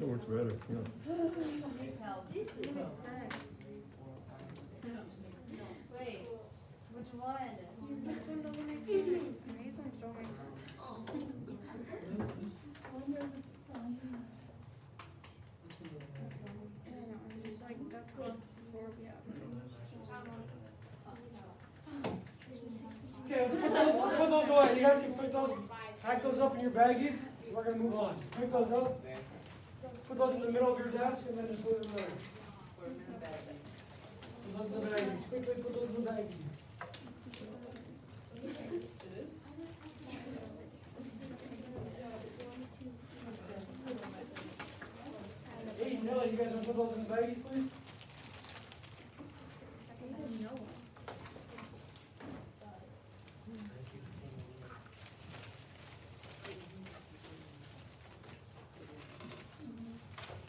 works better, yeah. This makes sense. Wait, which one? This one doesn't make sense. These ones don't make sense. I don't know, I'm just like, that's less than 4, yeah. Okay, let's put those away. You guys can put those, pack those up in your baggies. So we're gonna move on. Just pick those up. Put those in the middle of your desk and then just put them there. Put those in the baggies. Quickly put those in the baggies. Hey, Nelly, you guys want to put those in the baggies, please?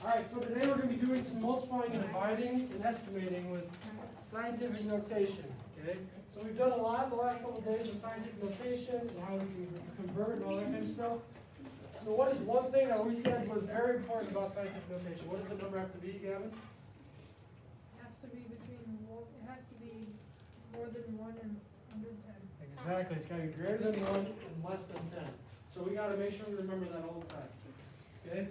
Alright, so today we're going to be doing some multiplying and dividing and estimating with scientific notation. Okay? So we've done a lot the last couple of days with scientific notation and how we can convert and all that kind of stuff. So what is one thing that we said was very important about scientific notation? What does the number have to be, Gavin? It has to be between, it has to be more than 1 and under 10. Exactly. It's got to be greater than 1 and less than 10. So we got to make sure we remember that all the time. Okay?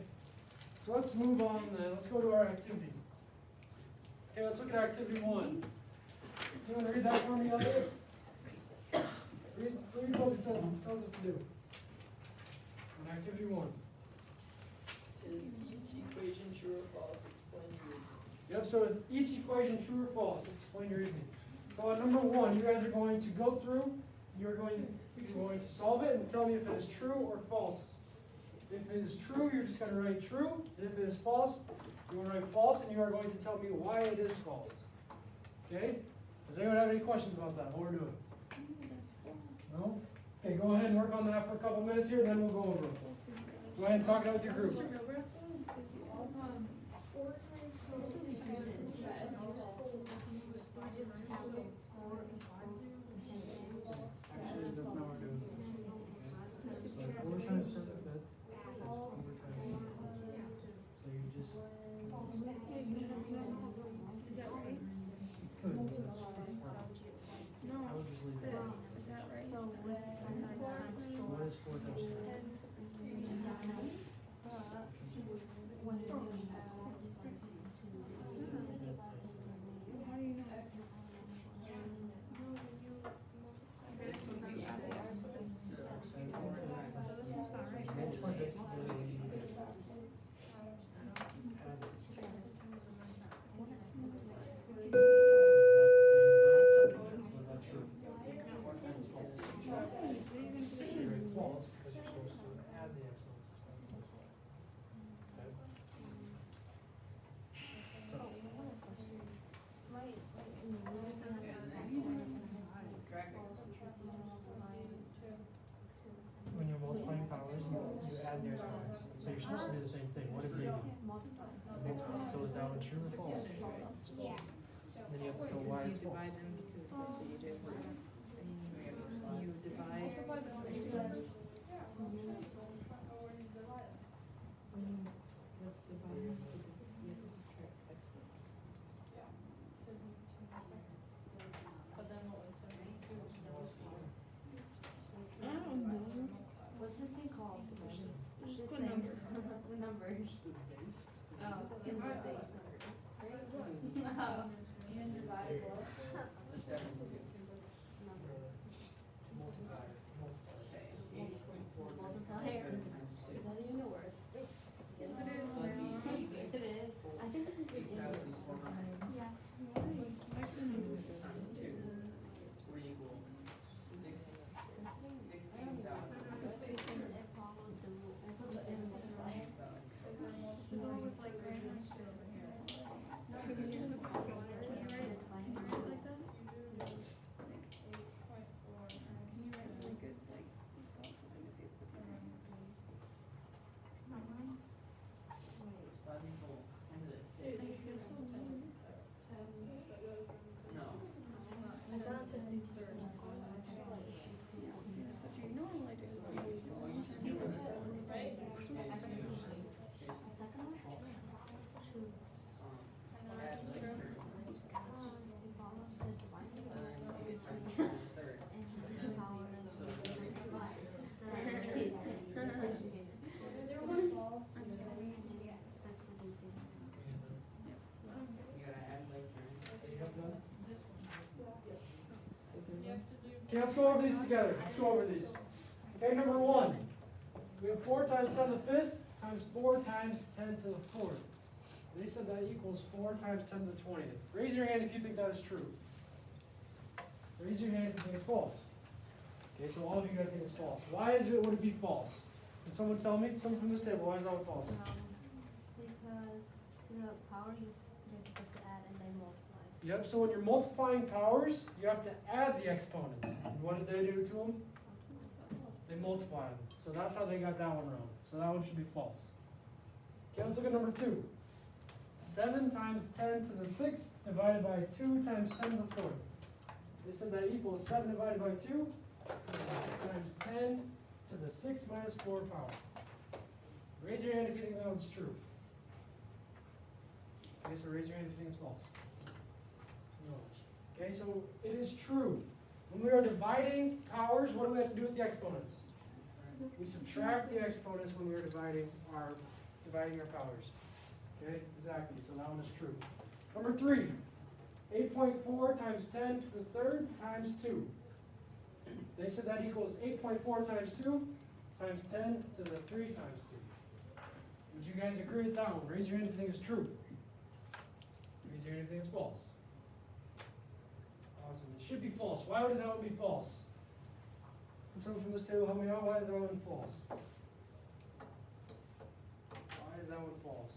So let's move on then. Let's go to our activity. Okay, let's look at activity 1. You want to read that for me out there? Read what it tells us to do. On activity 1. Is each equation true or false? Explain your reasoning. Yep, so is each equation true or false? Explain your reasoning. So on number 1, you guys are going to go through, you're going to solve it and tell me if it is true or false. If it is true, you're just going to write true. And if it is false, you want to write false, and you are going to tell me why it is false. Okay? Does anyone have any questions about that? What we're doing? No? Okay, go ahead and work on that for a couple minutes here, and then we'll go over it. Go ahead and talk it out with your group. Actually, that's not what we're doing. So 4 times 10 to the fifth. So you just Is that right? could. No, I would just leave it. this, is that right? What is 4 times 10? How do you know? Multiply this, false, because you're supposed to add the exponents instead of multiply. Okay? When you're multiplying powers, you add the exponents. So you're supposed to do the same thing. What did they do? Multiply. So is that one true or false? Then you have to tell why it's false. You divide. I don't know. What's this thing called? Just This put thing. number. What number? Oh, Just do the base. in the base number. Oh, and divide what? Multiply. Multiplier. Is that even a word? Yes, it is. It is. I think this is the yeah. This is all with like grammar. No, can you write it? Okay, let's go over these together. Let's go over these. Okay, number 1. We have 4 times 10 to the 5th times 4 times 10 to the 4th. They said that equals 4 times 10 to the 20th. Raise your hand if you think that is true. Raise your hand if you think it's false. Okay, so all of you guys think it's false. Why would it be false? Can someone tell me? Someone from this table, why is that false? Because the power you're supposed to add and then multiply. Yep, so when you're multiplying powers, you have to add the exponents. And what did they do to them? They multiplied them. So that's how they got that one wrong. So that one should be false. Okay, let's look at number 2. 7 times 10 to the 6th divided by 2 times 10 to the 4th. They said that equals 7 divided by 2 times 10 to the 6 minus 4 power. Raise your hand if you think that one's true. Okay, so raise your hand if you think it's false. No. Okay, so it is true. When we are dividing powers, what do we have to do with the exponents? We subtract the exponents when we are dividing our powers. Okay, exactly, so that one is true. Number 3, 8.4 times 10 to the 3rd times 2. They said that equals 8.4 times 2 times 10 to the 3 times 2. Would you guys agree with that one? Raise your hand if you think it's true. Raise your hand if you think it's false. Awesome, it should be false. Why would that one be false? Can someone from this table help me out? Why is that one false? Why is that one false?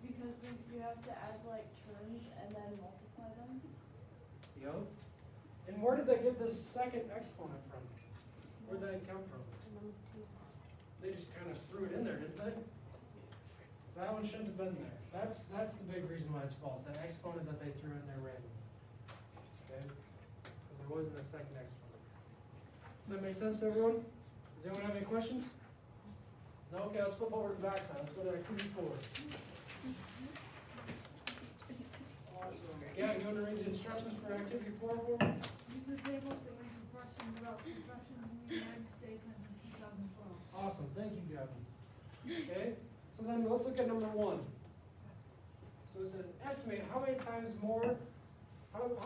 Because you have to add like terms and then multiply them. Yep. And where did they get this second exponent from? Where did that come from? Number 2. They just kind of threw it in there, didn't they? So that one shouldn't have been there. That's the big reason why it's false. That exponent that they threw in there randomly. Okay? Because there wasn't a second exponent. Does that make sense to everyone? Does anyone have any questions? No? Okay, let's flip over to the back side. Let's go to activity 4. Yeah, you want to read the instructions for activity 4 for me? Use the table to read questions about construction in the United States in 2012. Awesome, thank you, Gavin. Okay, so then let's look at number 1. So it says, estimate how many times more, estimate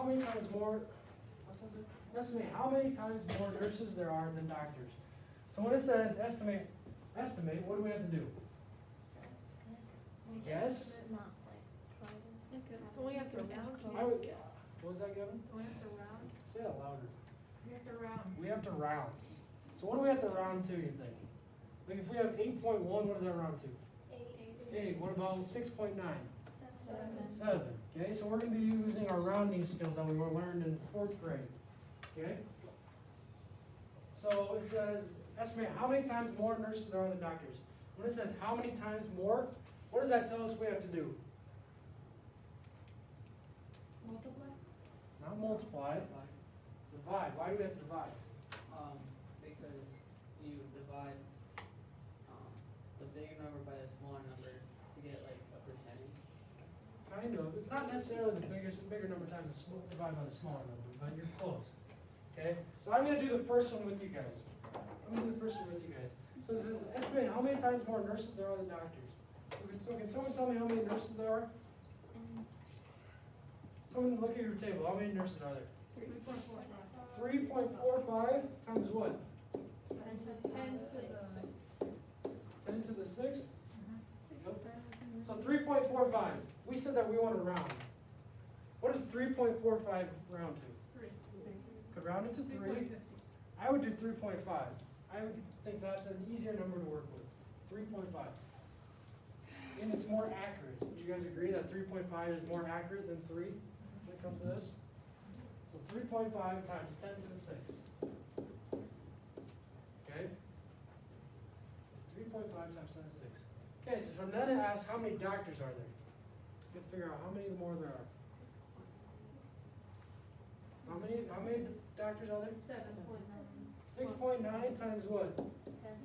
how many times more nurses there are than doctors. So when it says estimate, what do we have to do? Guess? Not like try to. Don't we have to round? I would guess. What was that, Gavin? Do we have to round? Say that louder. We have to round. We have to round. So what do we have to round to, you think? Like if we have 8.1, what does that round to? 8. What about 6.9? 7. Okay, so we're going to be using our rounding skills that we learned in 4th grade. Okay? So it says, estimate how many times more nurses there are than doctors. When it says how many times more, what does that tell us we have to do? Multiply? Not multiply. Divide. Why do we have to divide? Because you divide, the bigger number by the smaller number to get like a percentage. Kind of. It's not necessarily the bigger number times the divide by the smaller number, but you're close. Okay? So I'm going to do the first one with you guys. So it says, estimate how many times more nurses there are than doctors. So can someone tell me how many nurses there are? Someone look at your table. How many nurses are there? 3.45. 3.45 times what? 10 10 to the 6th? Yep. So 3.45. We said that we want to round. What does 3.45 round to? 3. Could round it to 3. 3.50. I would do 3.5. I would think that's an easier number to work with. 3.5. And it's more accurate. Would you guys agree that 3.5 is more accurate than 3 when it comes to this? So 3.5 times 10 to the 6th. Okay? 3.5 times 10 to the 6th. Okay, so then it asks how many doctors are there? Let's figure out how many more there are. How many doctors are there? 6.9 times what? Times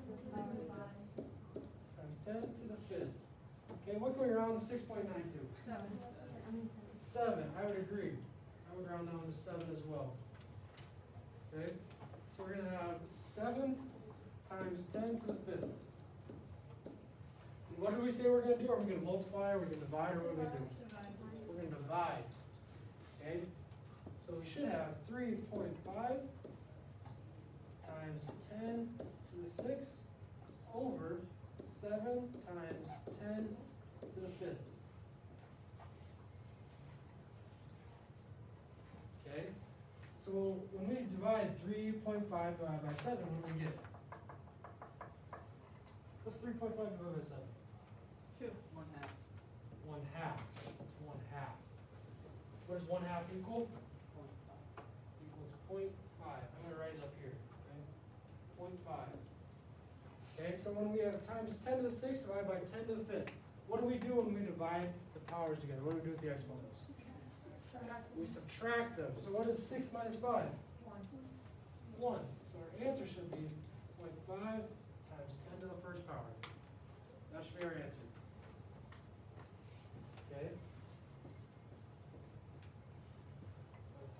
10 to the 5th. Okay, what can we round 6.9 to? 7. I would agree. I would round down to 7 as well. Okay, so we're going to have 7 times 10 to the 5th. And what do we say we're going to do? Are we going to multiply? Are we going to divide? Or what are we going to do? We're going to divide. Okay, so we should have 3.5 times 10 to the 6th over 7 times 10 to the 5th. Okay, so when we divide 3.5 divided by 7, what do we get? What's 3.5 divided by 7? 2. 1/2. 1/2. That's 1/2. What does 1/2 equal? 0.5. Equals 0.5. I'm going to write it up here. Okay? 0.5. Okay, so when we have times 10 to the 6th divided by 10 to the 5th, what do we do when we divide the powers together? What do we do with the exponents? We subtract them. So what is 6 minus 5? 1. So our answer should be 0.5 times 10 to the first power. That should be our answer. Okay?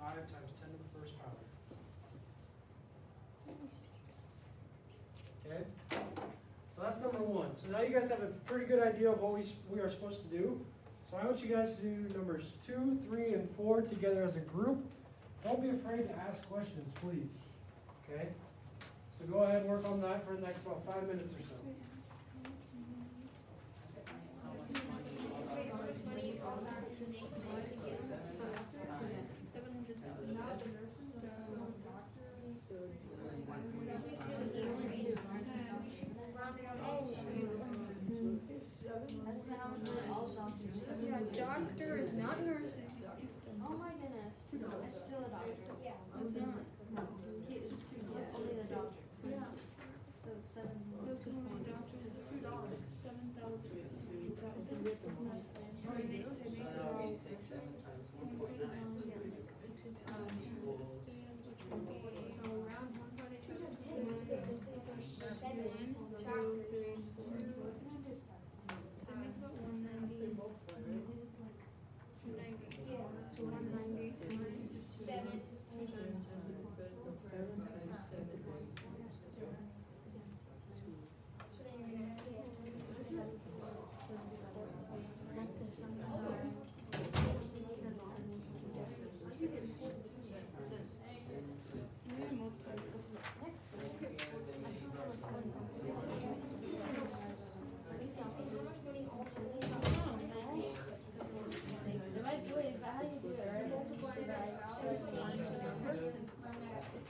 0.5 times 10 to the first power. Okay? So that's number 1. So now you guys have a pretty good idea of what we are supposed to do. So I want you guys to do numbers 2, 3, and 4 together as a group. Don't be afraid to ask questions, please. Okay? So go ahead and work on that for the next about 5 minutes or so. Doctor is not nurses. Oh my goodness, no, it's still a doctor. Yeah. It's not. No, it's only the doctor. Yeah. So it's 7. Those are only doctors, it's $2. 7,000. So now we take 7 times 1.9. Equals. So around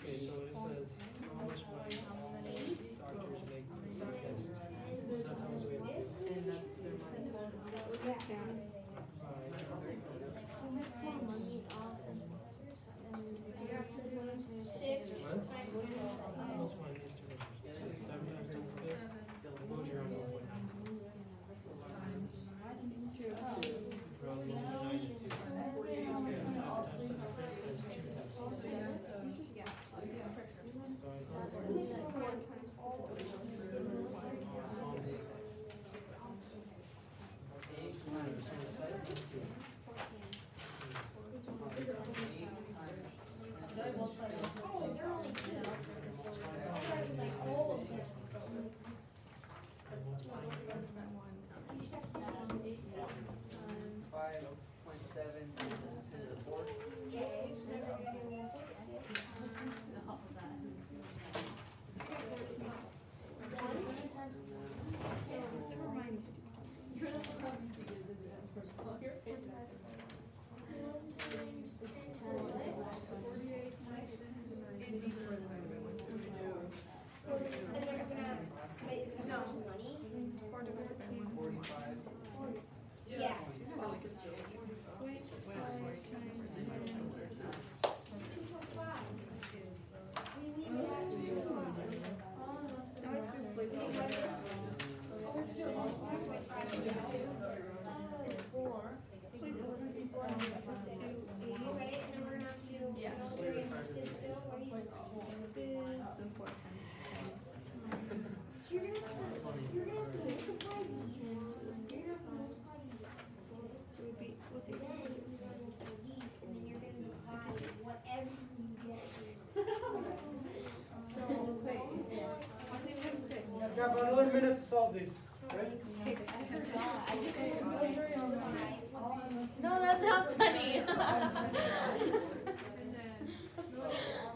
Okay, so it says how much money doctors make. Does that tell us we have? And that's their money. What? What's my history? 7 times 10 to the 5th? What was your uncle? Probably 9 and 2. Yeah, 7 times 10 to the 5th is 2 times 7. So I saw it's 4 times 10 to the 5th. Awesome. 8 times 27 is 2. You guys got about another minute to solve these. Ready? No, that's not funny. And then,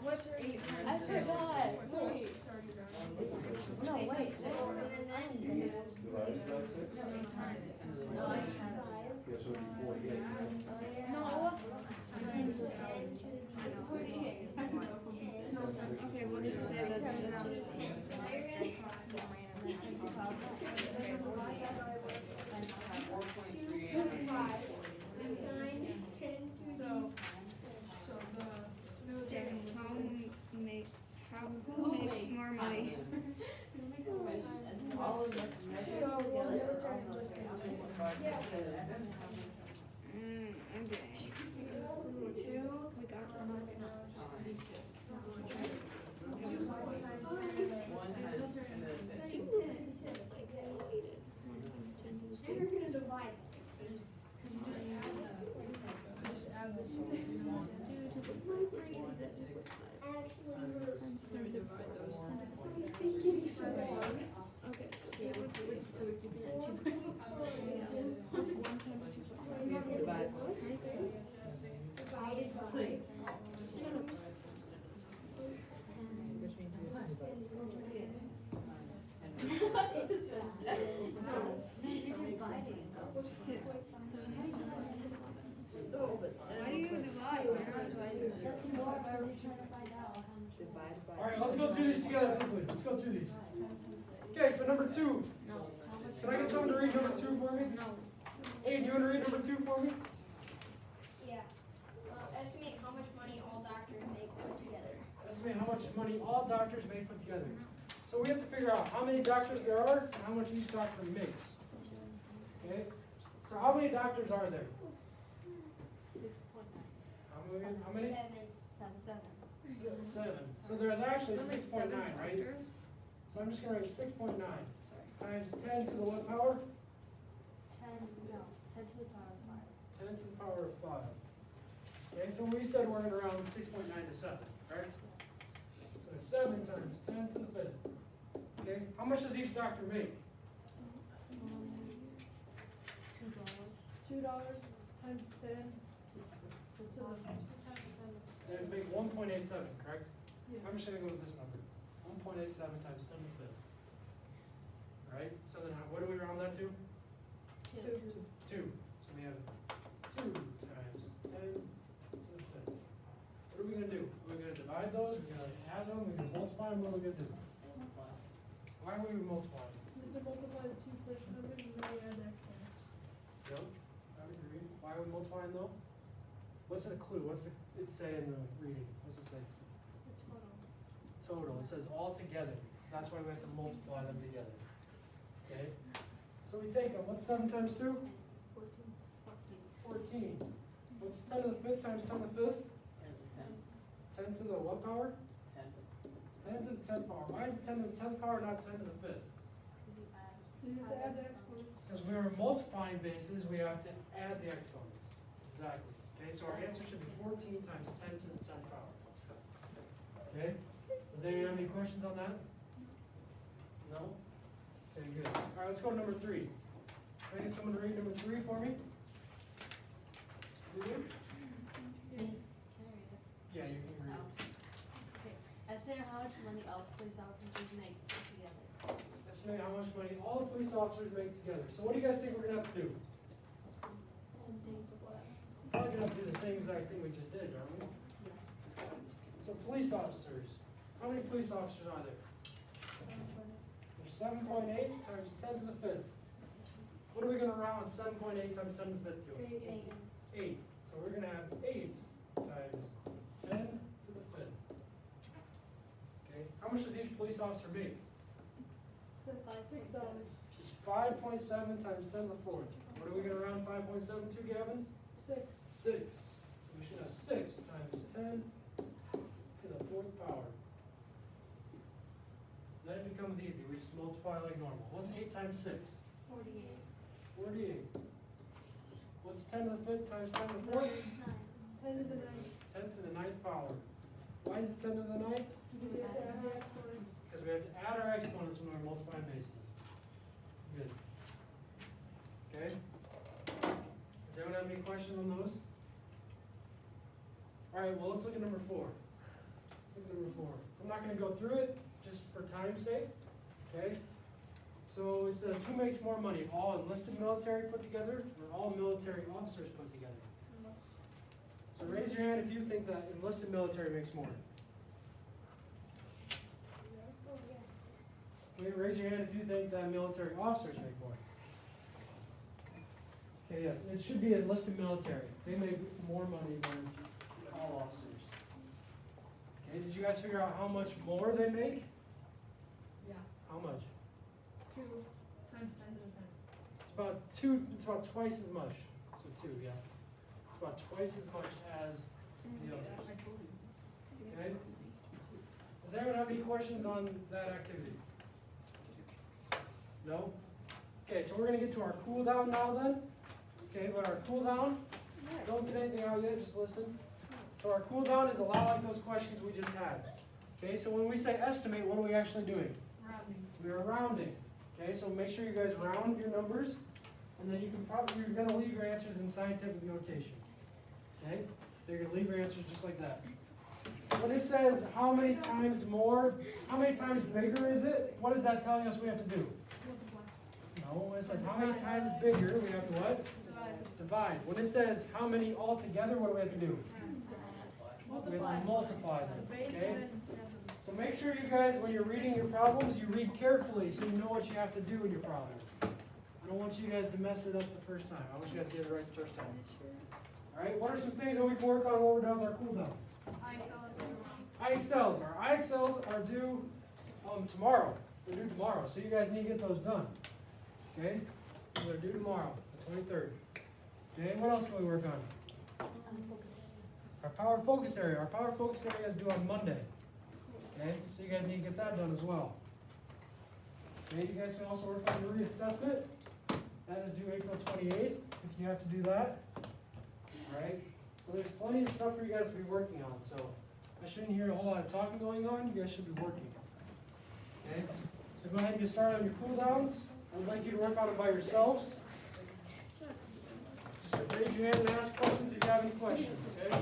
what's 8 times? I I forgot. Wait. It's already rounded. No, wait, six. Divided by 6? No, I Yeah, so it'd be 48. No. Okay, we'll just say that that's just. 4.38. So the military. Who makes more money? all of us measure So, together. military or all enlistment. military? Yeah. Okay. Two. We got one. You're gonna divide. Just add this whole. Actually, Divide those. we're getting so long. Okay. So we're keeping it at 2.5. One times 2.5. Divide. Divided by. Why do you divide? You're not dividing. Just more, because you're trying to find out how much. Alright, let's go through these together quickly. Let's go through these. Okay, so number 2. Can I get someone to read number 2 for me? No. Aiden, you want to read number 2 for me? Yeah. Estimate how much money all doctors make put together. Estimate how much money all doctors make put together. So we have to figure out how many doctors there are and how much each doctor makes. Okay? So how many doctors are there? 6.9. How many? 7. 7. So there's actually 6.9, right? So I'm just going to write 6.9 times 10 to the what power? 10 to the power of 5. 10 to the power of 5. Okay, so we said we're at around 6.9 to 7, right? So 7 times 10 to the 5th. Okay, how much does each doctor make? $2 times 10 to the. They make 1.87, correct? Yeah. I'm just gonna go with this number. 1.87 times 10 to the 5th. Alright, so then what do we round that to? 2. 2. So we have 2 times 10 to the 5th. What are we gonna do? Are we gonna divide those? We're gonna add them? We're gonna multiply them? What are we gonna do? Why would we multiply them? You have to multiply the two first numbers and then you add the exponents. Yep, I would agree. Why are we multiplying though? What's the clue? What's it say in the reading? What's it say? Total. It says all together. That's why we have to multiply them together. Okay? So we take them. What's 7 times 2? 14. What's 10 to the 5th times 10 to the 5th? 10 to the what power? 10 to the 10th power. Why is it 10 to the 10th power, not 10 to the 5th? You have to add the exponents. Because we are multiplying bases, we have to add the exponents. Exactly. Okay, so our answer should be 14 times 10 to the 10th power. Okay? Does anyone have any questions on that? No? Okay, good. All right, let's go to number 3. Can I get someone to read number 3 for me? You? Yeah, you can read. Okay. Estimate how much money all police officers make together. Estimate how much money all the police officers make together. So what do you guys think we're gonna have to do? Probably gonna have to do the same exact thing we just did, aren't we? So police officers. How many police officers are there? There's 7.8 times 10 to the 5th. What are we gonna round 7.8 times 10 to the 5th to? 8. So we're gonna have 8 times 10 to the 5th. Okay, how much does each police officer make? $6. 5.7 times 10 to the 4th. What are we gonna round 5.7 to, Gavin? 6. 6. So we should have 6 times 10 to the 4th power. Then it becomes easy. We just multiply like normal. What's 8 times 6? 48. 48. What's 10 to the 5th times 10 to the 4th? 10 to the 9th. 10 to the 9th power. Why is it 10 to the 9th? Because you have to add the exponents. Because we have to add our exponents when we're multiplying bases. Good. Okay? Does anyone have any questions on those? Alright, well, let's look at number 4. Let's look at number 4. Come I'm not gonna go through it, just for time's sake, okay? So it says, who makes more money, all enlisted military put together, or all military officers put together? So raise your hand if you think that enlisted military makes more. Okay, raise your hand if you think that military officers make more. Okay, yes, it should be enlisted military. They make more money than all officers. Okay, did you guys figure out how much more they make? Yeah. How much? 2 times 10 to the 10. It's about twice as much. So 2, yeah. It's about twice as much as the others. Okay? Does anyone have any questions on that activity? No? Okay, so we're gonna get to our cool down now then. Okay, but our cool down, don't get anything out yet, just listen. So our cool down is a lot like those questions we just had. Okay, so when we say estimate, what are we actually doing? Rounding. We are rounding. Okay, so make sure you guys round your numbers, and then you're gonna leave your answers in scientific notation. Okay, so you're gonna leave your answers just like that. When it says how many times more, how many times bigger is it? What is that telling us we have to do? No, when it says how many times bigger, we have to what? Divide. When it says how many altogether, what do we have to do? We have to multiply them. Okay? So make sure you guys, when you're reading your problems, you read carefully so you know what you have to do in your problem. I don't want you guys to mess it up the first time. I want you guys to get it right the first time. Alright, what are some things that we can work on when we're done with our cool down? IXLs. Our IXLs are due tomorrow. They're due tomorrow, so you guys need to get those done. Okay? So they're due tomorrow, the 23rd. Okay, what else can we work on? Our power focus area. Our power focus area is due on Monday. Okay, so you guys need to get that done as well. Okay, you guys can also work on your reassessment. That is due April 28th, if you have to do that. Alright, so there's plenty of stuff for you guys to be working on, so I shouldn't hear a whole lot of talking going on, you guys should be working. Okay, so go ahead and get started on your cool downs. I would like you to work on it by yourselves. Just raise your hand and ask questions if you have any questions, okay?